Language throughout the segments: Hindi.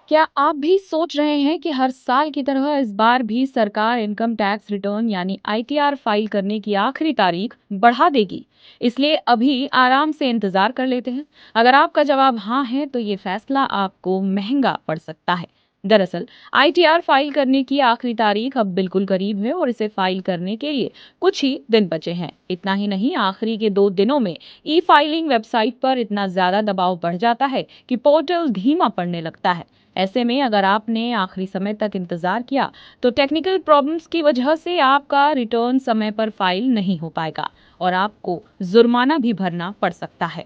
क्या आप भी सोच रहे हैं कि हर साल की तरह इस बार भी सरकार इनकम टैक्स रिटर्न यानी आईटीआर फाइल करने की आखिरी तारीख बढ़ा देगी? इसलिए अभी आराम से इंतजार कर लेते हैं। अगर आपका जवाब हाँ है, तो ये फैसला आपको महंगा पड़ सकता है। दरअसल आईटीआर फाइल करने की आखिरी तारीख अब बिल्कुल करीब है और इसे फाइल करने के लिए कुछ ही दिन बचे हैं। इतना ही नहीं, आखिरी के 2 दिनों में ई फाइलिंग वेबसाइट पर इतना ज्यादा दबाव बढ़ जाता है कि पोर्टल धीमा पड़ने लगता है। ऐसे में अगर आपने आखिरी समय तक इंतजार किया, तो टेक्निकल प्रॉब्लम्स की वजह से आपका रिटर्न समय पर फाइल नहीं हो पाएगा और आपको जुर्माना भी भरना पड़ सकता है।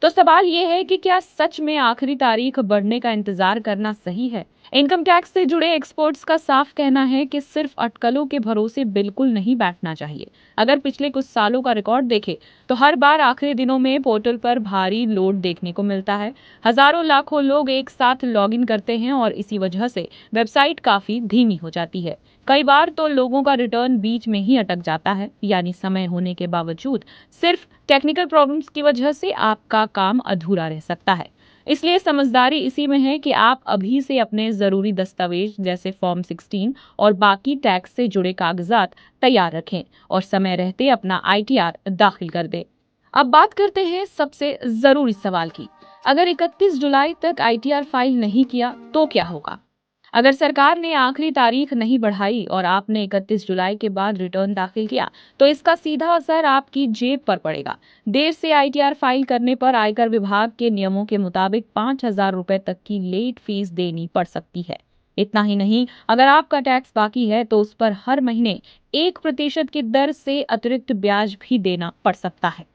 तो सवाल ये है कि क्या सच में आखिरी तारीख बढ़ने का इंतजार करना सही है? इनकम टैक्स से जुड़े एक्सपर्ट्स का साफ कहना है कि सिर्फ अटकलों के भरोसे बिल्कुल नहीं बैठना चाहिए। अगर पिछले कुछ सालों का रिकॉर्ड देखें, तो हर बार आखिरी दिनों में पोर्टल पर भारी लोड देखने को मिलता है। हजारों लाखों लोग एक साथ लॉगिन करते हैं और इसी वजह से वेबसाइट काफी धीमी हो जाती है। कई बार तो लोगों का रिटर्न बीच में ही अटक जाता है, यानी समय होने के बावजूद सिर्फ टेक्निकल प्रॉब्लम्स की वजह से आपका काम अधूरा रह सकता है। इसलिए समझदारी इसी में है कि आप अभी से अपने जरूरी दस्तावेज जैसे फॉर्म 16 और बाकी टैक्स से जुड़े कागजात तैयार रखें और समय रहते अपना आईटीआर दाखिल कर दें। अब बात करते हैं सबसे जरूरी सवाल की। अगर 31 जुलाई तक आईटीआर फाइल नहीं किया तो क्या होगा? अगर सरकार ने आखिरी तारीख नहीं बढ़ाई और आपने 31 जुलाई के बाद रिटर्न दाखिल किया, तो इसका सीधा असर आपकी जेब पर पड़ेगा। देर से आईटीआर फाइल करने पर आयकर विभाग के नियमों के मुताबिक 5,000 रुपए तक की लेट फीस देनी पड़ सकती है। इतना ही नहीं, अगर आपका टैक्स बाकी है तो उस पर हर महीने 1% की दर से अतिरिक्त ब्याज भी देना पड़ सकता है।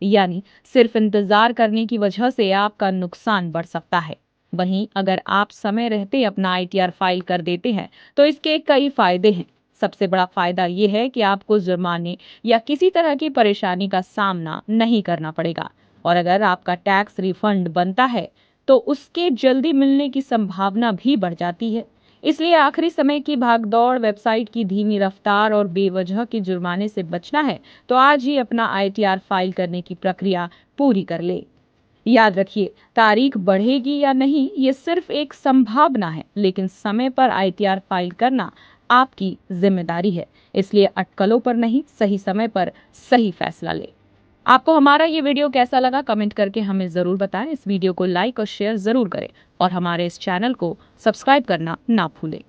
यानी सिर्फ इंतजार करने की वजह से आपका नुकसान बढ़ सकता है। वहीं अगर आप समय रहते अपना आईटीआर फाइल कर देते हैं, तो इसके कई फायदे हैं। सबसे बड़ा फायदा यह है कि आपको जुर्माने या किसी तरह की परेशानी का सामना नहीं करना पड़ेगा। और अगर आपका टैक्स रिफंड बनता है, तो उसके जल्दी मिलने की संभावना भी बढ़ जाती है। इसलिए आखिरी समय की भागदौड़, वेबसाइट की धीमी रफ्तार और बेवजह के जुर्माने से बचना है, तो आज ही अपना आईटीआर फाइल करने की प्रक्रिया पूरी कर ले। याद रखिए, तारीख बढ़ेगी या नहीं ये सिर्फ एक संभावना है, लेकिन समय पर आईटीआर फाइल करना आपकी जिम्मेदारी है। इसलिए अटकलों पर नहीं, सही समय पर सही फैसला ले। आपको हमारा ये वीडियो कैसा लगा, कमेंट करके हमें जरूर बताएं। इस वीडियो को लाइक और शेयर जरूर करें और हमारे इस चैनल को सब्सक्राइब करना ना भूलें।